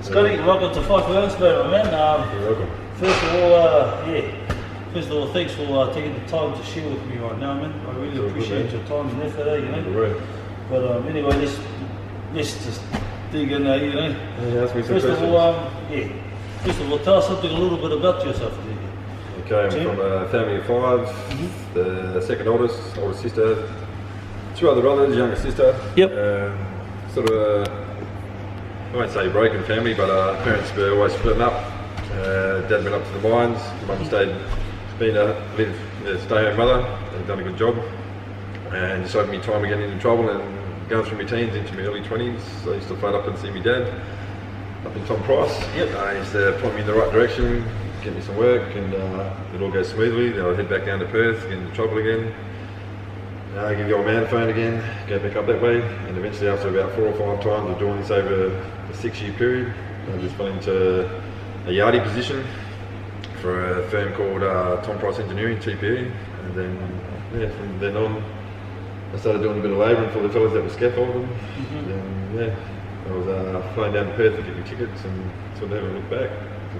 Scotty, welcome to Inspo, my man. You're welcome. First of all, thanks for taking the time to share with me right now, man. I really appreciate your time and effort, you know. Right. But anyway, let's just dig in there, you know. Yeah, ask me some First questions. of all, tell us something a little bit about yourself, do you? Okay, I'm from a family of 5. The second oldest sister, 2 other brothers, younger sister. Yep. Sort of I won't say broken family, but parents were always splitting up. Dad went up to the mines. Mum stayed, being a stay-home mother, and done a good job. And just opened me time of getting into trouble and going through my teens into my early 20s. I used to float up and see my dad up in Tom Price. Yep. He used to point me in the right direction, get me some work, and it all goes smoothly. Then I'd head back down to Perth, get into trouble again. Give the old man a phone again, go back up that way, and eventually after about 4 or 5 times of doing this over a 6-year period, I just fell into a yardie position for a firm called Tom Price Engineering, TPE, and then from then on I started doing a bit of labouring for the fellas that were scaffolding, and I was flying down to Perth to get my tickets and sort of haven't looked back.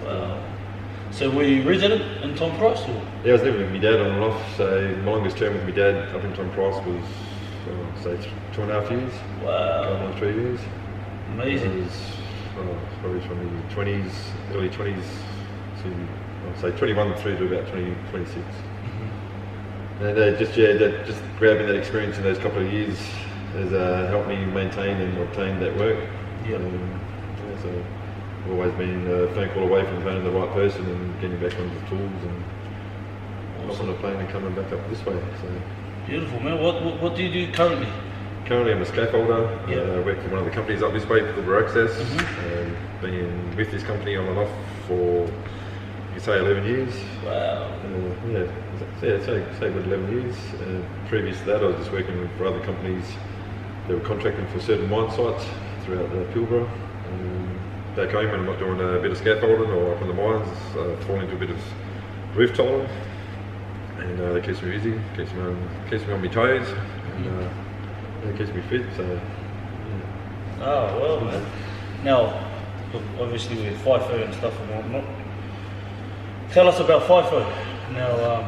Wow. So were you resident in Tom Price? Or? Yeah, I was living with my dad on and off, so my longest term with my dad up in Tom Price was, say, 2.5 years. Wow. Going on 3 years. Amazing. It was probably from the 20s, early 20s to, I'd say, 21 through to about 26. And just grabbing that experience in those couple of years has helped me maintain and obtain that work. Yeah. So I've always been a phone call away from finding the right person and getting back onto the tools and hopping on a plane and coming back up this way. So Beautiful, man. What do you do currently? currently I'm a scaffolder. Yeah. I work for one of the companies up this way for Access. Been with this company on and off for, you could say, 11 years. Wow. Say about 11 years. Previous to that, I was just working for other companies that were contracting for certain mine sites throughout Pilbara. Back home, when I'm not doing a bit of scaffolding or up in the mines, I fall into a bit of roof tiling, and that keeps me busy, keeps me on my toes, and it keeps me fit. So. Yeah. Oh well, man. Now, look, obviously with FIFO and stuff and whatnot. Tell us about FIFO. Now,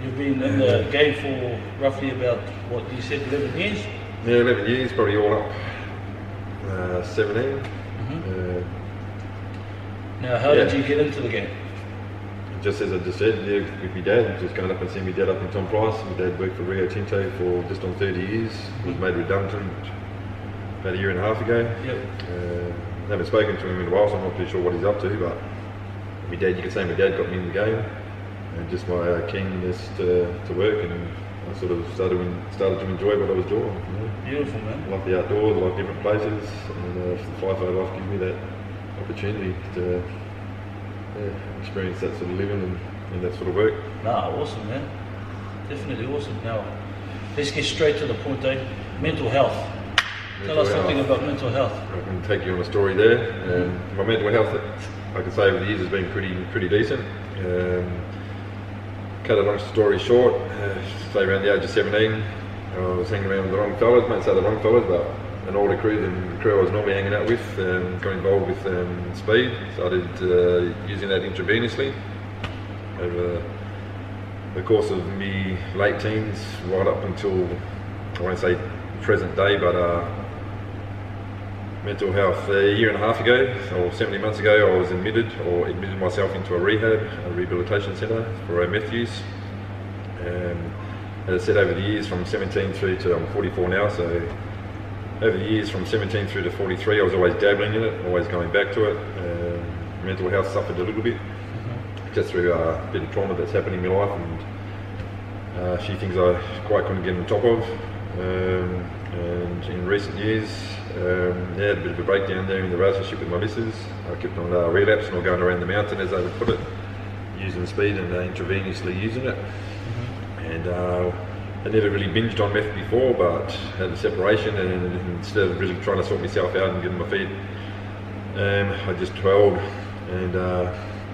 you've been in the game for roughly about, what you said, 11 years? Yeah, 11 years, probably all up 17. Now, how did you get into the game? Just as I just said, with my dad, just going up and seeing my dad up in Tom Price. My dad worked for Rio Tinto for just on 30 years. Was made redundant about 1.5 years ago. Yep. Haven't spoken to him in a while, so I'm not too sure what he's up to, but my dad, you could say my dad got me in the game, and just my keenness to work, and I sort of started to enjoy what I was doing. You know? Beautiful, man. I like the outdoors, I like different places, and the FIFO life gives me that opportunity to experience that sort of living and that sort of work. Nah, awesome, man. Definitely awesome. Now, let's get straight to the point, eh? Mental health. Tell us something about mental health. I can take you on a story there. My mental health, I can say over the years, has been pretty decent. Cut a long story short, say around the age of 17, I was hanging around with the wrong fellas, might say the wrong fellas, but an older crew than the crew I was normally hanging out with. Got involved with speed, started using that intravenously over the course of me late teens, right up until, I won't say present day, but mental health. 1.5 years ago, or 70 months ago, I was admitted myself into a rehabilitation centre for meth use. As I said, over the years from 17 through to, I'm 44 now, so over the years from 17 through to 43, I was always dabbling in it, always going back to it. Mental health suffered a little bit, just through a bit of trauma that's happened in my life, and a few things I quite couldn't get on top of. And in recent years, had a bit of a breakdown there in the relationship with my missus. I kept on relapsing or going around the mountain, as they would put it, using speed and intravenously using it. And I never really binged on meth before, but had a separation, and instead of really trying to sort myself out and get on my feet, I just twirled and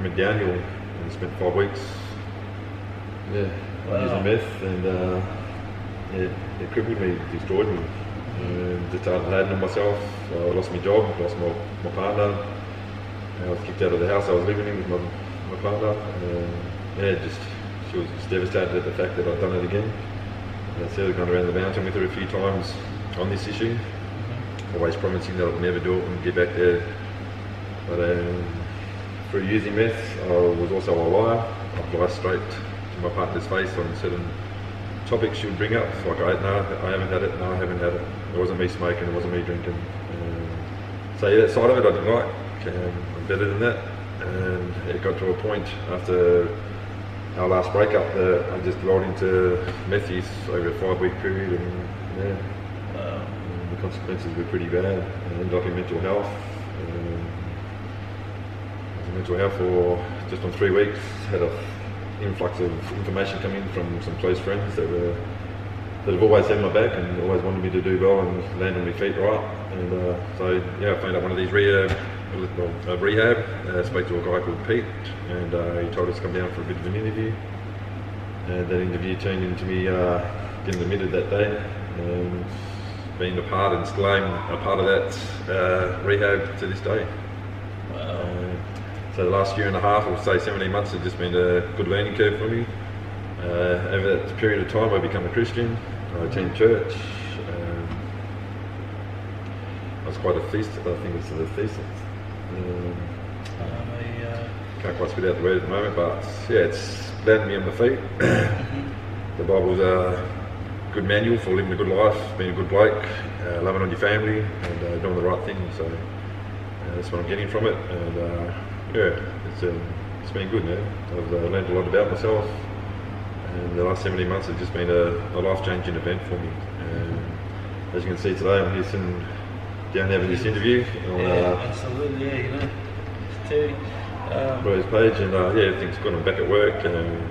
went downhill and spent 5 weeks using meth, and it crippled me, destroyed me. Just started hating on myself. I lost my job, lost my partner, I was kicked out of the house I was living in with my partner. She was just devastated at the fact that I'd done it again. I said I'd gone around the mountain with her a few times on this issue, always promising that I'd never do it and get back there. But through using meth, I was also a liar. I'd lie straight to my partner's face on certain topics she would bring up. It's like, I haven't had it, no, I haven't had it. It wasn't me smoking, it wasn't me drinking. So yeah, that side of it I didn't like. I'm better than that. And it got to a point after our last breakup that I just rolled into meth use over a 5-week period, and the consequences were pretty bad. I ended up in mental health. I was in mental health for just on 3 weeks. Had an influx of information come in from some close friends that have always had my back and always wanted me to do well and land on my feet right. And so yeah, I found out one of these rehab. Spoke to a guy called Pete, and he told us to come down for a bit of an interview. And that interview turned into me getting admitted that day, and being a part and still am a part of that rehab to this day. Wow. So the last year and a half, or say 17 months, has just been a good learning curve for me. Over that period of time, I become a Christian. I attend church. I was quite a theist. I think it's a thesis. Can't quite spit out the word at the moment, but yeah, it's landed me on my feet. The Bible's a good manual for living a good life, being a good bloke, loving on your family, and doing the right thing. So that's what I'm getting from it, and yeah, it's been good, man. I've learned a lot about myself, and the last 17 months have just been a life-changing event for me. As you can see today, I'm here sitting down having this interview on absolutely, yeah, you know. His page, and yeah, everything's good. I'm back at work, and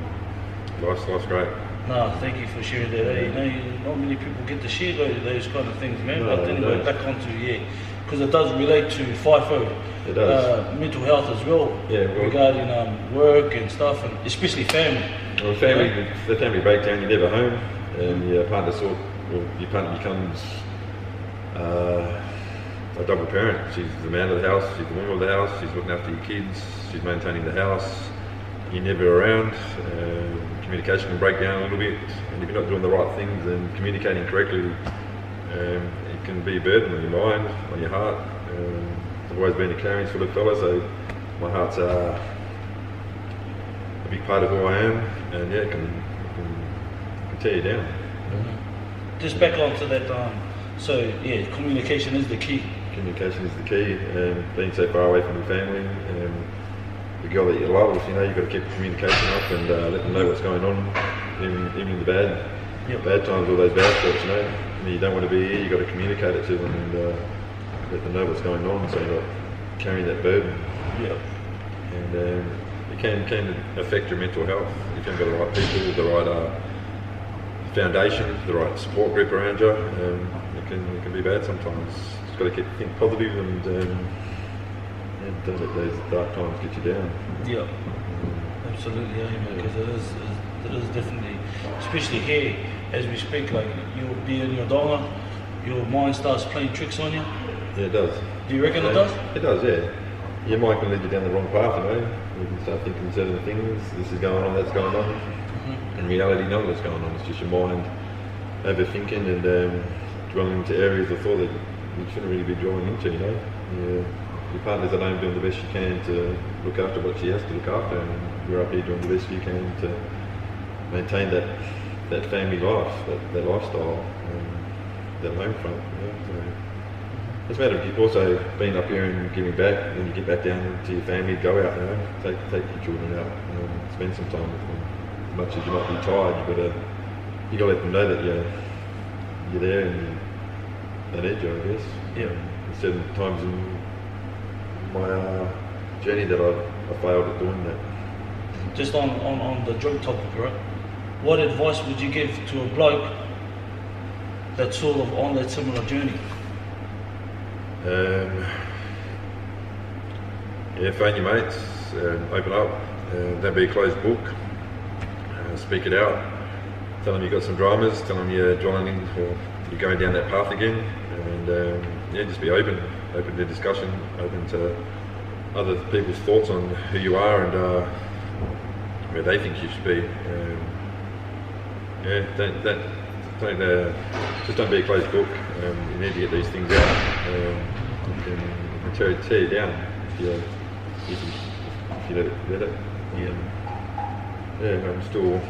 life's great. No, thank you for sharing that. You know, not many people get to share those kind of things, man. No, but anyway, back onto because it does relate to FIFO, it does. Mental health as well. Yeah, well, regarding work and stuff, and especially family. Well, the family breakdown, you're never home, and your partner your partner becomes a double parent. She's the man of the house, she's the woman of the house, she's looking after your kids, she's maintaining the house. You're never around. Communication can break down a little bit, and if you're not doing the right things and communicating correctly, it can be a burden on your mind, on your heart. I've always been a caring sort of fella, so my heart's a big part of who I am, and yeah, it can tear you down. Mm-hmm. Just back onto that, so yeah, communication is the key. Communication is the key, being so far away from your family. The girl that you love, you know, you've got to keep communication up and let them know what's going on, even in the bad times, all those bad thoughts, you know. You don't want to be here, you've got to communicate it to them and let them know what's going on, so you're not carrying that burden. Yep. And it can affect your mental health if you haven't got the right people, the right foundation, the right support group around you. It can be bad sometimes. Just got to think positive and don't let those dark times get you down. Yeah, absolutely, because it is definitely, especially here as we speak, like you'll be in your dollar, your mind starts playing tricks on you. Yeah, it does. Do you reckon it does? It does, yeah. Your mind can lead you down the wrong path, you know. You can start thinking certain things, this is going on, that's going on. Mm-hmm. In reality, none of it's going on. It's just your mind overthinking and dwelling into areas of thought that you shouldn't really be dwelling into, you know. Your partner's at home doing the best you can to look after what she has to look after, and you're up here doing the best you can to maintain that family life, that lifestyle, that home front. You know? So it's a matter of also being up here and giving back. When you get back down to your family, go out, you know, take your children out, spend some time with them. As much as you might be tired, you got to let them know that you're there and they need you, I guess. Yeah. Certain times in my journey that I failed at doing that. Just on the drug topic, right? What advice would you give to a bloke that's sort of on that similar journey? Phone your mates, open up, don't be a closed book, speak it out, tell them you've got some dramas, tell them you're joining or you're going down that path again, and just be open to discussion, open to other people's thoughts on who you are and where they think you should be. Just don't be a closed book. You need to get these things out and tear you down if you let it. I'm still.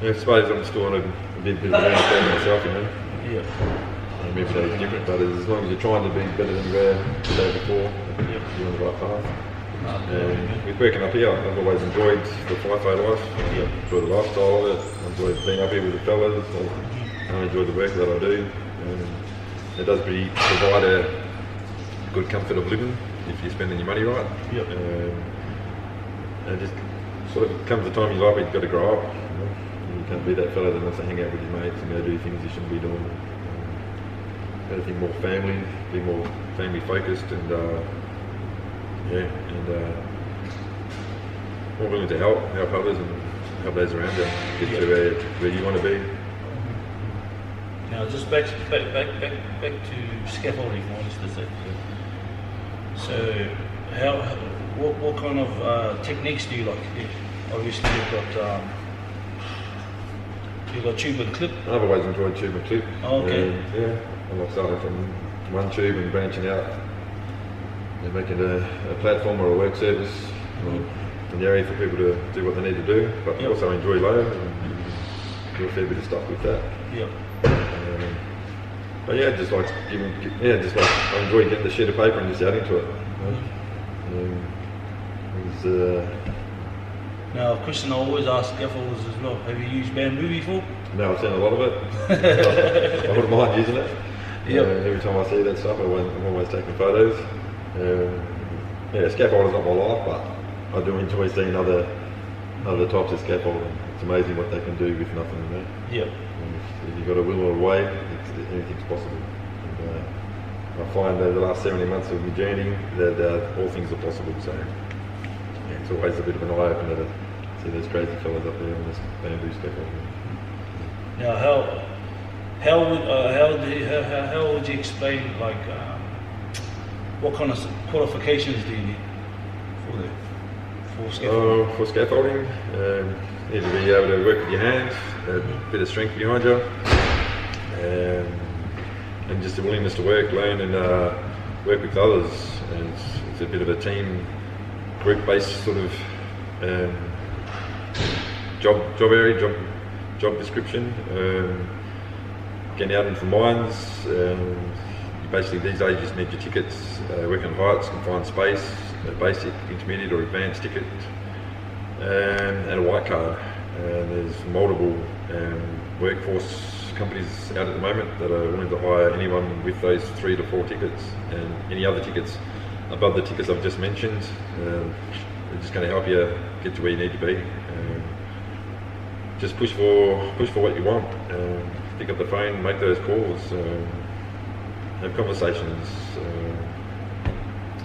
I suppose I'm still on a bit of a learning curve myself, you know. Yeah. Maybe that's different, but as long as you're trying to be better than you were the day before, you're on the right path. With working up here, I've always enjoyed the FIFO life. Enjoyed the lifestyle of it. I enjoyed being up here with the fellas. I enjoy the work that I do. It does provide a good comfort of living if you're spending your money right. And just sort of comes a time in your life where you've got to grow up. You can't be that fella that wants to hang out with your mates and go do things you shouldn't be doing. Got to think more family, be more family focused, and more willing to help others and help those around you get to where you want to be. Now, just back to scaffolding, I wanted to say. So, what kind of techniques do you like? Obviously, you've got tube and clip. I've always enjoyed tube and clip. Oh, okay. I like starting from one tube and branching out and making a platform or a work service an area for people to do what they need to do. But also enjoy load and do a fair bit of stuff with that. But I enjoy getting the sheet of paper and just adding to it. Now, a question I always ask scaffolders as well: have you used bamboo before? No, I've seen a lot of it. I wouldn't mind using it. Every time I see that stuff, I'm always taking photos. Scaffolding's not my life, but I do enjoy seeing other types of scaffolding. It's amazing what they can do with nothing, you know. If you've got a will or a way, anything's possible. And, I find over the last 70 months of my journey that all things are possible. So it's always a bit of an eye opener to see those crazy fellas up there on this bamboo scaffolding. Now, how would you explain, like, what kind of qualifications do you need for scaffolding? For scaffolding, you need to be able to work with your hands, a bit of strength behind you, and just a willingness to work, learn, and work with others. And it's a bit of a team, group-based sort of job area, job description. Getting out into the mines, basically these days you just need your tickets, work on heights, confined space, a basic, intermediate or advanced ticket, and a white card. There's multiple workforce companies out at the moment that are willing to hire anyone with those 3 to 4 tickets, and any other tickets above the tickets I've just mentioned. They're just going to help you get to where you need to be. Just push for what you want. Pick up the phone, make those calls, have conversations.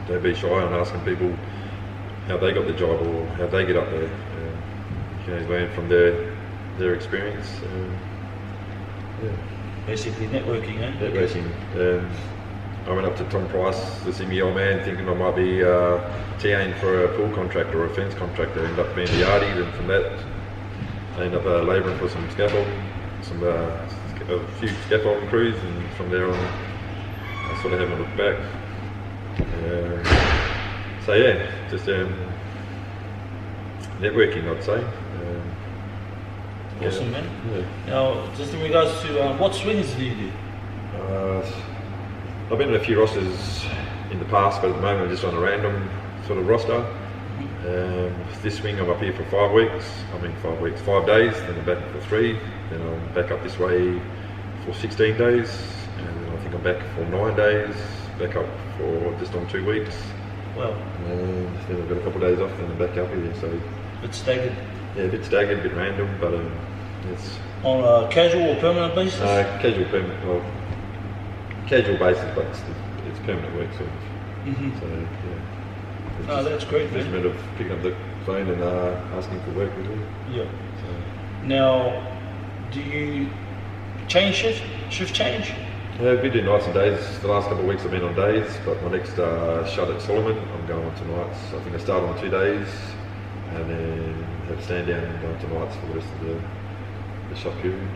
Don't be shy on asking people how they got the job or how they get up there. You know, learn from their experience. Basically networking, eh? Networking. I went up to Tom Price, the senior old man, thinking I might be TAing for a pool contractor or a fence contractor. Ended up being the yardie, and from that I ended up labouring for some scaffolding, a few scaffolding crews, and from there on I sort of haven't looked back. Just networking, I'd say. Awesome, man. Now, just in regards to what swings do you do? I've been in a few rosters in the past, but at the moment I'm just on a random sort of roster. This swing I'm up here for 5 weeks. 5 days, then I'm back for 3, then I'm back up this way for 16 days, and then I think I'm back for 9 days, back up for just on 2 weeks. Well, then I've got a couple of days off, and I'm back up here. So a bit staggered. Yeah, a bit staggered, a bit random, but it's on a casual or permanent basis. Casual basis, but it's permanent work sort of. So that's great, man. Just a matter of picking up the phone and asking for work with me. Yeah. So. Now, do you change shift change? Yeah, I've been doing nights and days. The last couple of weeks I've been on days, but my next shut at Solomon, I'm going on to nights. I think I start on 2 days and then have stand down and go on to nights for the rest of the shut period.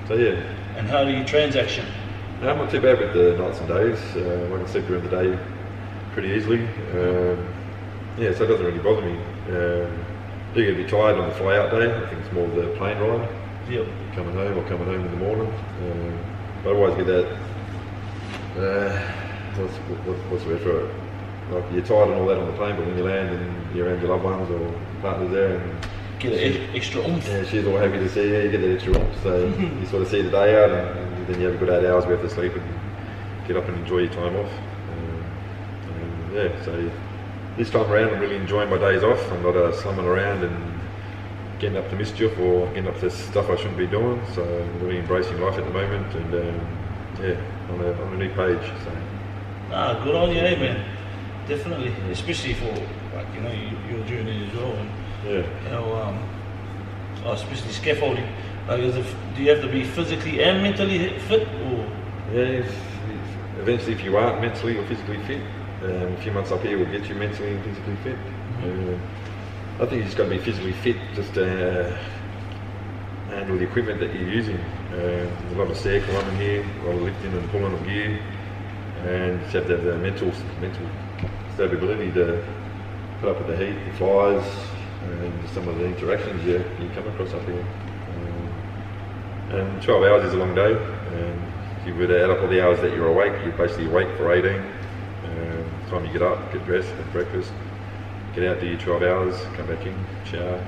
So yeah. And how do you transaction? No, I'm not too bad with the nights and days. I can sleep during the day pretty easily. Yeah, so it doesn't really bother me. Do get a bit tired on the fly out day. I think it's more the plane ride. Yep. Coming home in the morning. But I always get that, what's the word for it? Like you're tired and all that on the plane, but when you land and you're around your loved ones or partners there and get an extra oomph. Yeah, she's all happy to see you, you get that extra oomph, so you sort of see the day out and then you have a good 8 hours worth of sleep and get up and enjoy your time off. And yeah, so this time around I'm really enjoying my days off. I'm not slumming around and getting up to mischief or getting up to stuff I shouldn't be doing, so I'm really embracing life at the moment and yeah, on a new page. So. Good on you, man. Definitely, especially for like your journey as well. And, yeah. Especially scaffolding. Like, do you have to be physically and mentally fit, or? Yeah, eventually, if you aren't mentally or physically fit, a few months up here will get you mentally and physically fit. I think you just got to be physically fit just to handle the equipment that you're using. There's a lot of stair climbing here, a lot of lifting and pulling of gear, and just have to have the mental stability to put up with the heat, the flies, and some of the interactions you come across up here. And 12 hours is a long day. If you were to add up all the hours that you're awake, you're basically awake for 18. Time you get up, get dressed, have breakfast, get out, do your 12 hours, come back in, shower,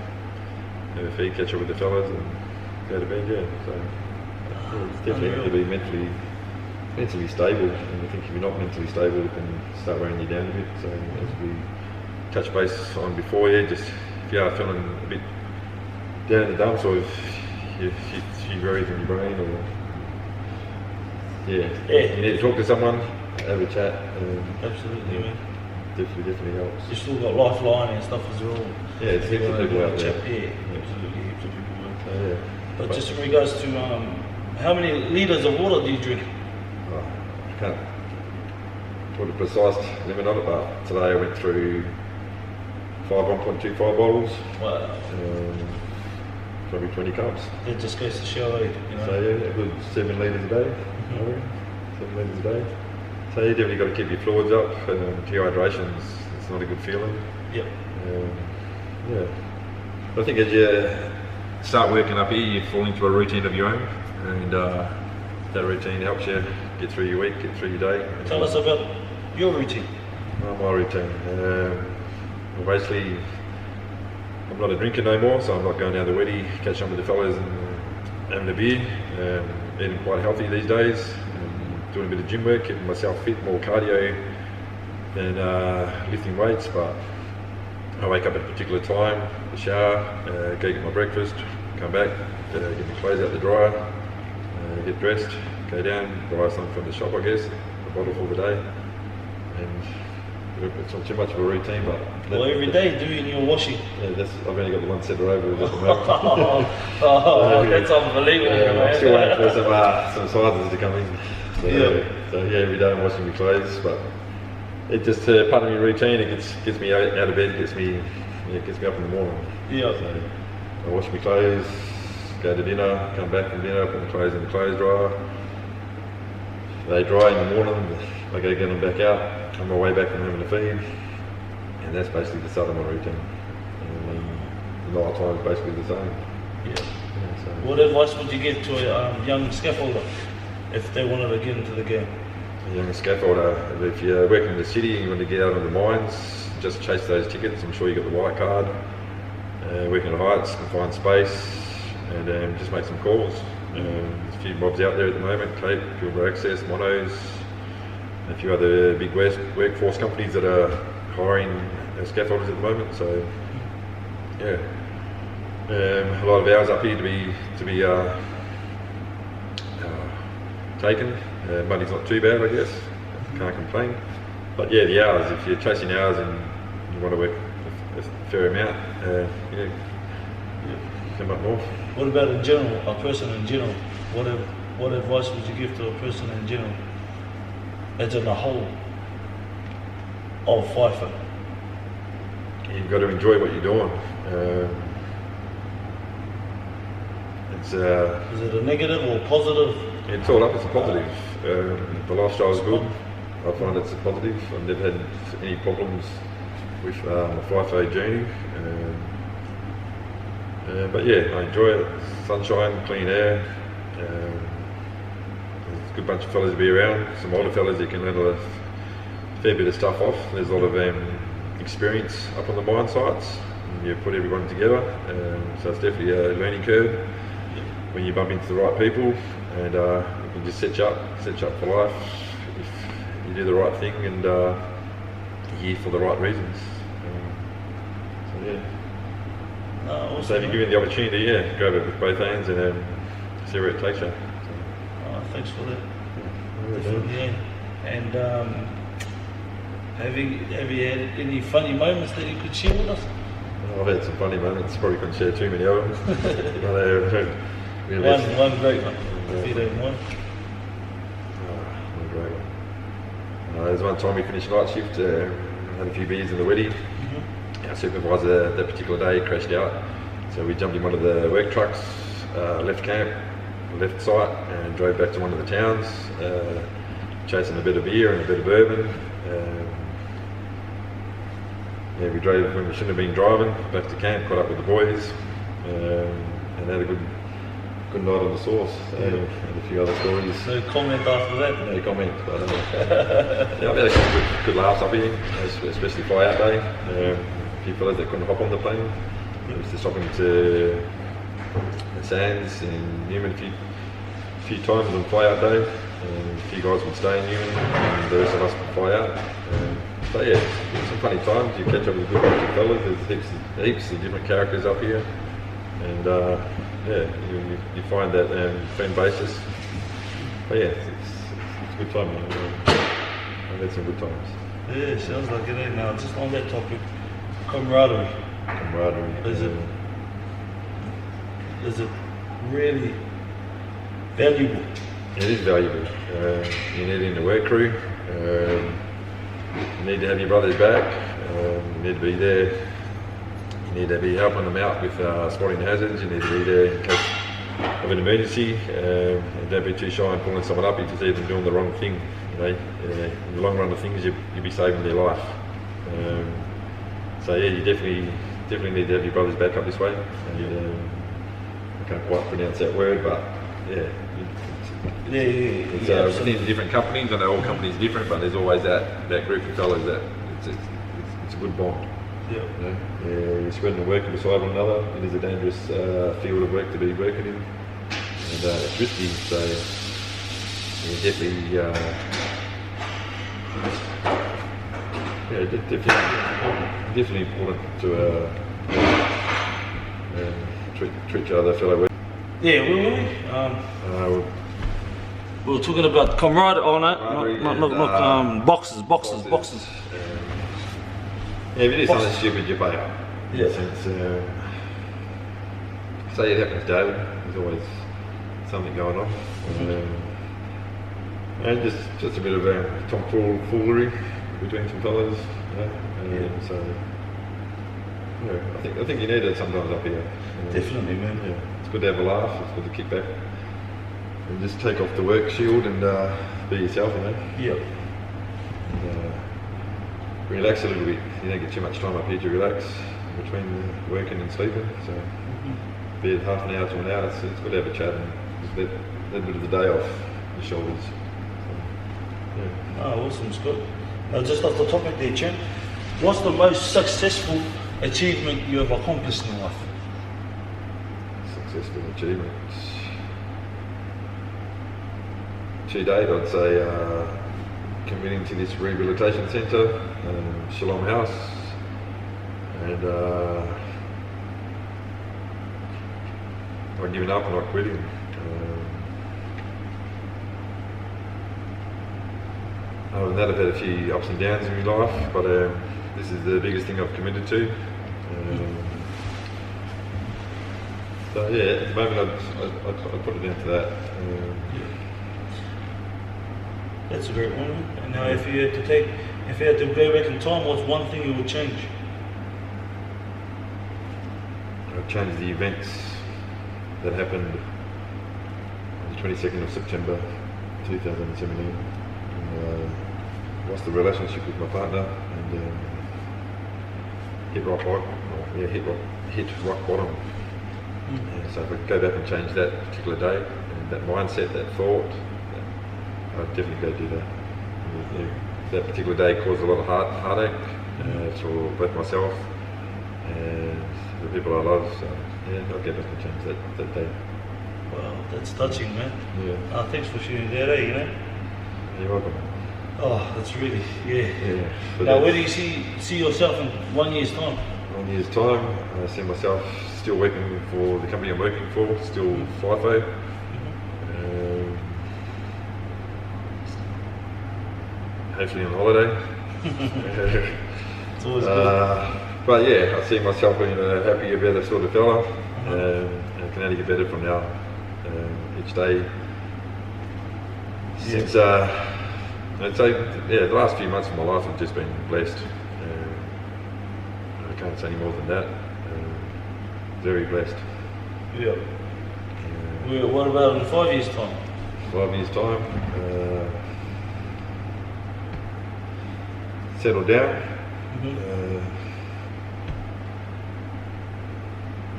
have a feed, catch up with the fellas, and go to bed. Yeah, so it's definitely have to be mentally stable. And I think if you're not mentally stable, it can start wearing you down a bit. So as we touched base on before, yeah, just if you are feeling a bit down in the dumps, or if you worries in your brain, or you need to talk to someone, have a chat. Absolutely, man. Definitely helps. You've still got Lifeline and stuff as well. Yeah, it's heaps of people out there. Yeah, absolutely, heaps of people. Yeah. But just in regards to how many litres of water do you drink? I can't put a precise limit on it, but today I went through 1.25 bottles. Wow. Probably 20 cups. It just goes to show, So yeah, a good 7 litres a day. 7 litres a day. So you definitely got to keep your fluids up. Dehydration it's not a good feeling. Yep. Yeah. But I think as you start working up here, you fall into a routine of your own, and that routine helps you get through your week, get through your day. Tell us about your routine. My routine. Well, basically, I'm not a drinker no more, so I'm not going down the weddy, catching up with the fellas and having a beer. Eating quite healthy these days. Doing a bit of gym work, keeping myself fit, more cardio than lifting weights, but I wake up at a particular time, shower, go get my breakfast, come back, get my clothes out the dryer, get dressed, go down, buy something from the shop, I guess, a bottle for the day, and it's not too much of a routine, but... Well, every day doing your washing. Yeah, I've only got the one set of rovers at the moment. That's unbelievable, man. I'm still waiting for some sizes to come in. So yeah, every day I'm washing my clothes, but it just part of my routine. It gets me out of bed, gets me up in the morning. Yeah. So I wash my clothes, go to dinner, come back from dinner, put my clothes in the clothes dryer. They dry in the morning. I go get them back out. On my way back from having a feed, and that's basically the start of my routine. And the night time is basically the same. Yeah. So. What advice would you give to a young scaffolder if they wanted to get into the game? A young scaffolder, if you're working in the city and you want to get out of the mines, just chase those tickets. I'm sure you got the white card. Working at heights, find space, and just make some calls. There's a few mobs out there at the moment, Cape, Pilbara Access, Monos, a few other big workforce companies that are hiring scaffolders at the moment. So yeah, a lot of hours up here to be taken. Money's not too bad, I guess. Can't complain. But yeah, the hours. If you're chasing hours and you want to work a fair amount, come up north. What about in general? A person in general, what advice would you give to a person in general, as in a whole, of FIFO? You've got to enjoy what you're doing. It's Is it a negative or positive? it's all up. It's a positive. The lifestyle is good. I find it's a positive. I've never had any problems with my FIFO journey. But yeah, I enjoy it. Sunshine, clean air. There's a good bunch of fellas to be around. Some older fellas that can handle a fair bit of stuff off. There's a lot of experience up on the mine sites. And you put everyone together, so it's definitely a learning curve when you bump into the right people, and you can just set you up for life if you do the right thing and you're here for the right reasons. So yeah. Awesome, So if you're given the opportunity, yeah, grab it with both hands and see where it takes you. Thanks for that. Yeah. Definitely, yeah. And have you had any funny moments that you could share with us? I've had some funny moments, probably couldn't share too many of them. One great one, if you don't mind. One great one. There's one time we finished night shift, had a few beers in the Weddy. Our supervisor that particular day crashed out, so we jumped in one of the work trucks, left camp, left site, and drove back to one of the towns, chasing a bit of beer and a bit of bourbon. Yeah, we drove when we shouldn't have been driving, back to camp, caught up with the boys, and had a good night on the sauce. And a few other stories. No comment after that? No comment, but yeah, I've had a couple good laughs up here, especially fly out day. A few fellas that couldn't hop on the plane. We used to stop into the Sands in Newman a few times on fly out day. A few guys would stay in Newman, and the rest of us would fly out. So yeah, it's some funny times. You catch up with a good bunch of fellas. There's heaps of different characters up here, and yeah, you find that fan basis. But yeah, it's a good time. I've had some good times. Yeah, sounds like it. Eh? Now, just on that topic, camaraderie. Is it really valuable? It is valuable. You need it in the work crew. You need to have your brothers back. You need to be there. You need to be helping them out with spotting hazards. You need to be there in case of an emergency. And don't be too shy in pulling someone up if you see them doing the wrong thing. You know, in the long run of things, you'll be saving their life. So yeah, you definitely need to have your brothers back up this way. And, I can't quite pronounce that word, but yeah. It's within different companies. I know all companies are different, but there's always that group of fellas that it's a good bond. Yeah. You know? You're spreading the work beside one another. It is a dangerous field of work to be working in, and it's risky. So yeah, definitely important to treat each other fellow workers. Yeah, we were talking about camaraderie. Oh no, not boxes. Yeah, if you do something stupid, you pay up. Yeah. Say it happens daily. There's always something going on, and just a bit of tomfoolery between some fellas. So I think you need it sometimes up here. Definitely, man. Yeah, it's good to have a laugh. It's good to kick back and just take off the work shield and be yourself, you know. Yeah. And, relax a little bit. You don't get too much time up here to relax between working and sleeping. So be it half an hour to an hour, it's good to have a chat and just let a bit of the day off your shoulders. So, yeah. Oh, awesome, Scott. Now, just off the topic there, champ, what's the most successful achievement you have accomplished in life? Successful achievements. To date, I'd say committing to this rehabilitation centre, Shalom House, and not giving up and not quitting. Other than that, I've had a few ups and downs in my life, but this is the biggest thing I've committed to. So yeah, at the moment I'd put it down to that. That's a great one. And now, if you had to go back in time, what's one thing you would change? I've changed the events that happened on the 22nd of September 2017. Lost the relationship with my partner and hit rock bottom. So if I could go back and change that particular day, and that mindset, that thought, I'd definitely go do that. That particular day caused a lot of heartache for both myself and the people I love. So yeah, I'll go back and change that day. Wow, that's touching, man. Yeah. Thanks for sharing that, You're welcome. Oh, that's really, Yeah. Now, where do you see yourself in 1 year's time? 1 year's time, I see myself still working for the company I'm working for, still FIFO. Hopefully on holiday. It's always good. But yeah, I see myself being a happier, better sort of fella. And can only get better from now each day. Since I'd say, the last few months of my life have just been blessed. I can't say any more than that. Very blessed. Yeah. What about in 5 years' time? 5 years' time, settle down.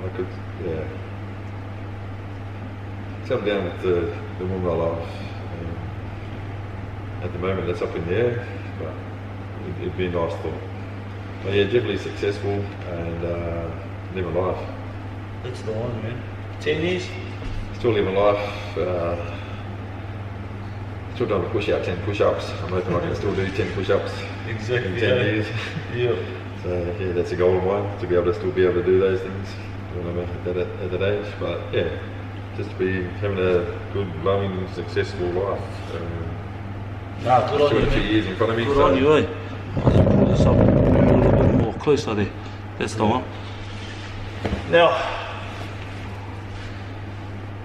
I could, settle down with the woman I love. At the moment, that's up in the air, but it'd be a nice thought. But yeah, definitely successful and living life. That's the one, man. 10 years? Still living life. Still doing a push-out, 10 push-ups. I'm hoping I can still do 10 push-ups Exactly. in 10 years. Yeah. So yeah, that's a goal of mine, to be able to do those things when I'm at that age. But yeah, just to be having a good, loving, successful life. Nah, good on Still you, a few man. years in front of me. Good so on you, Let's pull this up a little bit more closer there. That's the one. Now,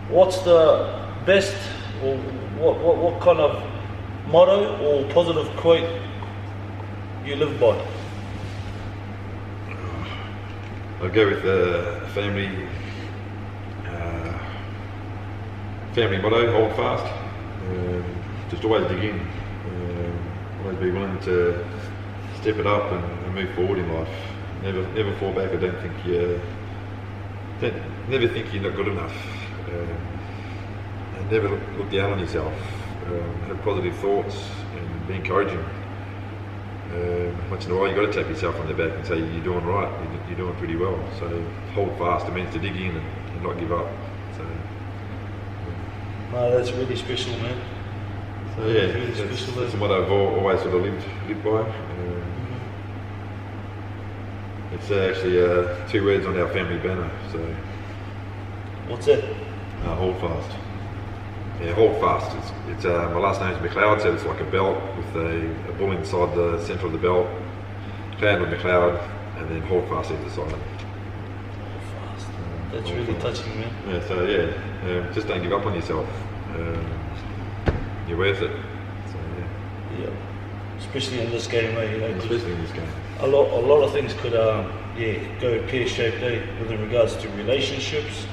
what's the best, or what kind of motto or positive quote you live by? I'll go with the family motto: hold fast. Just always dig in. Always be willing to step it up and move forward in life. Never fall back. I don't think never think you're not good enough. And never look down on yourself. Have positive thoughts and be encouraging. Once in a while, you've got to tap yourself on the back and say you're doing right. You're doing pretty well. So hold fast. It means to dig in and not give up. So. No, that's really special, man. So yeah, really that's what I've always sort of lived by. It's actually 2 words on our family banner. So What's that? hold fast. Yeah, hold fast. It's my last name is McLeod, so it's like a belt with a bull inside the centre of the belt, cloud with McLeod, and then hold fast either side. Hold fast. That's Hold really fast. touching, man. Yeah, so yeah, just don't give up on yourself. You're worth it. So Yeah. Especially in this game, mate. yeah, especially in this game. A lot of things could go pear-shaped, with regards to relationships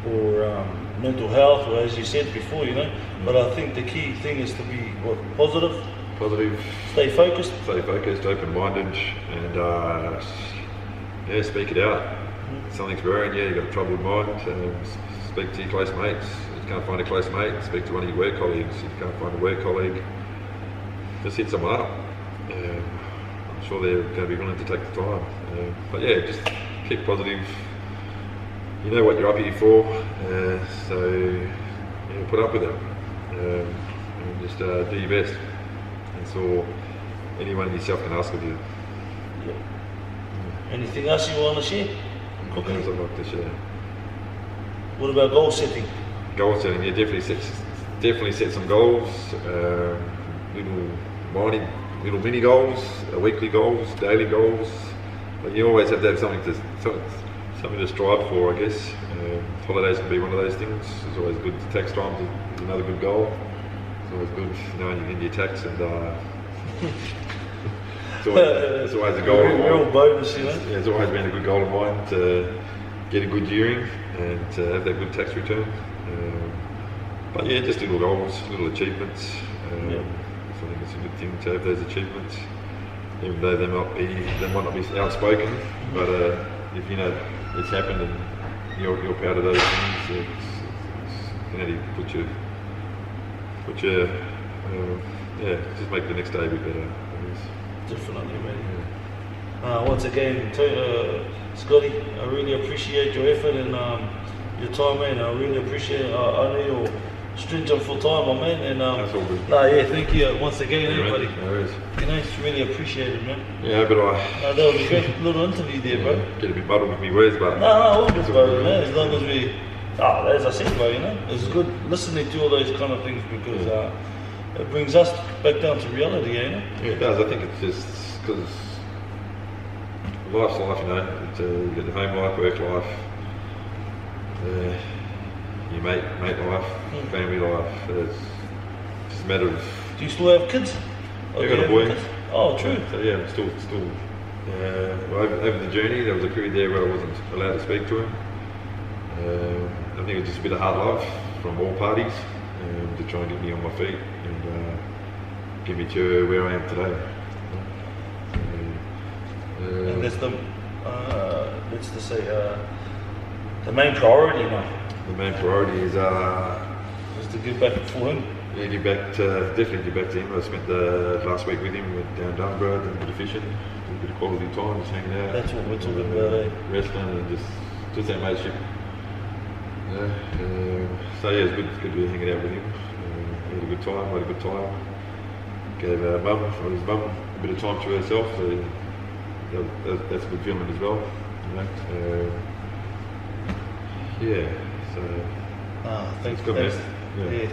or mental health, or as you said before, But I think the key thing is to be positive, stay focused, open-minded, and speak it out. If something's worrying you, you've got a troubled mind, speak to your close mates. If you can't find a close mate, speak to one of your work colleagues. If you can't find a work colleague, just hit someone up. I'm sure they're going to be willing to take the time. But yeah, just keep positive. You know what you're up here for, so put up with it. And just do your best. That's all anyone yourself can ask of you. Yeah. Anything else you want to share? Anything else I'd like to share? What about goal setting? Goal setting, yeah, definitely set some goals. Little mini goals, weekly goals, daily goals. But you always have to have something to strive for, I guess. Holidays can be one of those things. It's always good. Tax time is another good goal. It's always good knowing you get your tax, and it's always a goal. Real bonus, you know. Yeah, it's always been a good goal of mine to get a good yearing and to have that good tax return. But yeah, just little goals, little achievements. So I think it's a good thing to have those achievements, even though they might not be outspoken. But if you know it's happened and you're proud of those things, it can only just make the next day a bit better. Definitely, mate. Once again, Scotty, I really appreciate your effort and your time, man. I really appreciate it. I know you're stringent full time, my man. And that's all good. thank you once again, everybody. No worries. It's really appreciated, man. Yeah, but that was a great little interview there, bro. Get a bit muddled with me words, but all good, bro, man. As long as we, as I said, bro, it's good listening to all those kind of things because it brings us back down to reality, Yeah, it does. I think it's just because life's life, It's you get the home life, work life, your mate life, family life. It's just a matter of. Do you still have kids? I've got a boy. Oh, true. So yeah, I'm still. Over the journey, there was a period there where I wasn't allowed to speak to him. I think it was just a bit of hard love from all parties to try and get me on my feet and get me to where I am today. And that's the, let's just say, the main priority now. The main priority is to give back for him. Yeah, definitely give back to him. I spent the last week with him, went down Dunbar, did a bit of fishing, did a bit of quality time, just hanging out. That's what we're talking about, Wrestling and just that mateship. So yeah, it's good to be hanging out with him. We had a good time, Gave his mum a bit of time to herself, so that's a good feeling as well. Thanks.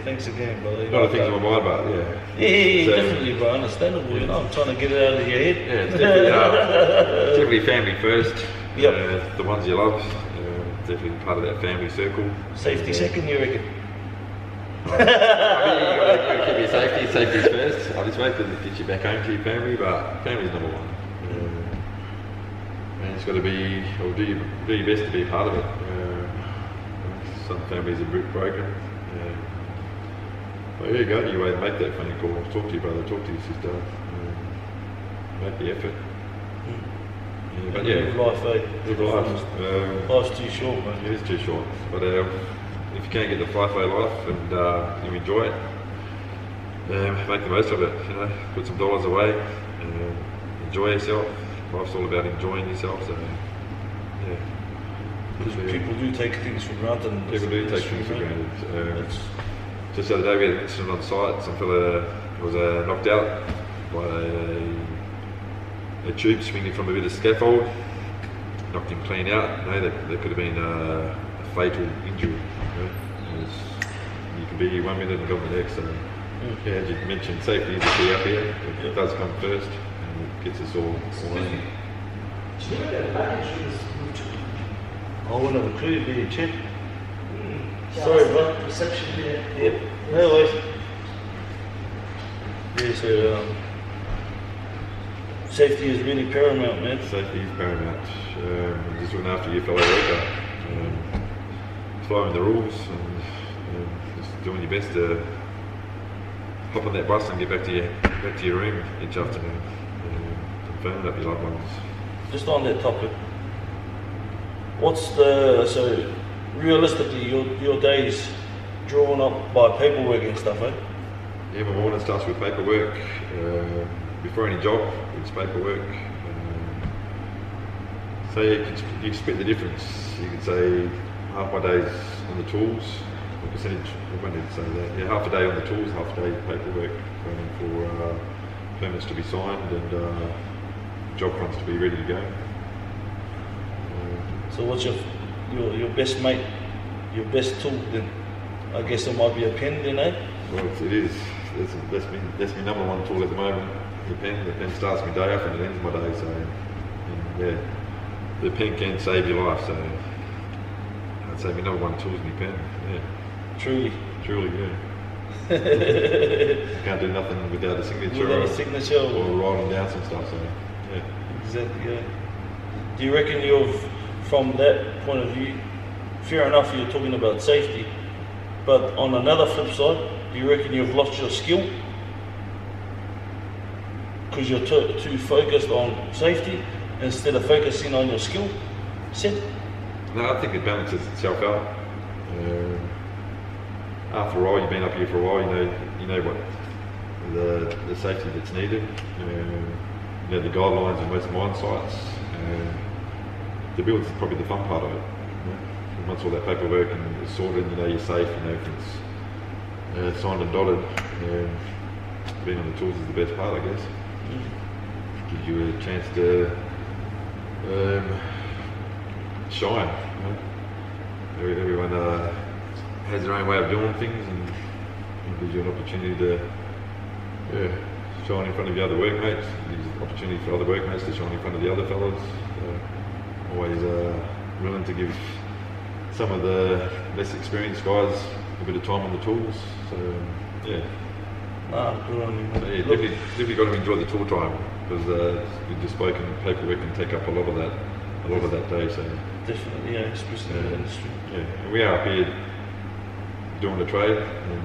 Thanks again, brother. A lot of things on my mind, but Yeah, definitely, bro. Understandable. I'm trying to get it out of your head. Yeah, it's definitely family first. Yep. The ones you love, definitely part of that family circle. Safety second, you reckon? I mean, you got to keep your safety's first. Obviously, because it gets you back home to your family, but family's number one. And it's got to be, or do your best to be a part of it. Some families are broken. But yeah, go out your way and make that phone call. Talk to your brother, talk to your sister. Make the effort. But live life. Life's too short, man. It is too short. But if you can't get the FIFO life and you enjoy it, make the most of it. Put some dollars away, enjoy yourself. Life's all about enjoying yourself. So because people do take things for granted. People do take things for granted. Just the other day we had an incident on site. Some fella was knocked out by a tube swinging from a bit of scaffold. Knocked him clean out. That could have been a fatal injury. You could be 1 minute and go on the next. So, as you mentioned, safety is the key up here. It does come first, and it gets us all in. I wouldn't have a clue it'd be a chip. Sorry, bro. Reception there. Yep. No worries. Yeah, so safety is really paramount, man. Safety is paramount. Just looking after your fellow worker. Following the rules and just doing your best to hop on that bus and get back to your room each afternoon. Confirming up your loved ones. Just on that topic, so realistically your days drawn up by paperwork and stuff, eh? Yeah, my morning starts with paperwork. Before any job, it's paperwork. So you can split the difference. You could say half my day's on the tools. What percentage? I did say that. Yeah, half a day on the tools, half a day paperwork, waiting for permits to be signed and job fronts to be ready to go. So what's your best mate, your best tool then? I guess it might be a pen then, eh? Well, it is. That's my number one tool at the moment. The pen starts my day off and it ends my day. So, the pen can save your life. So I'd say my number one tool is my pen. Yeah, Truly. yeah. Can't do nothing without a signature, Without a signature. or writing down some stuff. So yeah. Exactly, yeah. Do you reckon from that point of view, fair enough you're talking about safety, but on another flip side, do you reckon you've lost your skill? Because you're too focused on safety instead of focusing on your skill set? No, I think it balances itself out. After a while, you've been up here for a while, you know what the safety that's needed. You know the guidelines of most mine sites. The build is probably the fun part of it. And once all that paperwork is sorted, you're safe, everything's signed and dotted. Being on the tools is the best part, I guess. Gives you a chance to shine. Everyone has their own way of doing things, and it gives you an opportunity to shine in front of your other workmates. It gives an opportunity for other workmates to shine in front of the other fellas. Always willing to give some of the less experienced guys a bit of time on the tools. So yeah. Good on you. So, yeah, definitely got to enjoy the tool time, because with the spoken paperwork can take up a lot of that day. So Definitely, yeah, especially in the industry. yeah, and we are up here doing the trade, and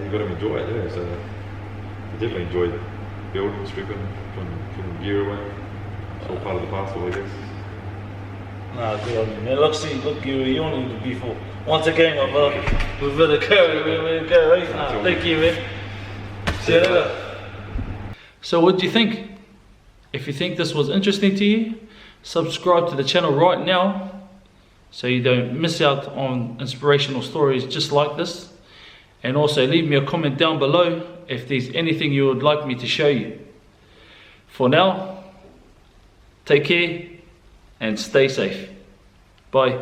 you've got to enjoy it. Yeah, so I definitely enjoy building, stripping, putting gear away. It's all part of the parcel, I guess. Good on you, man. Look, you only to be for once again, my brother. We better go, right? Thank you, man. See you later. So, what do you think? If you think this was interesting to you, subscribe to the channel right now so you don't miss out on inspirational stories just like this. And also leave me a comment down below if there's anything you would like me to show you. For now, take care and stay safe. Bye.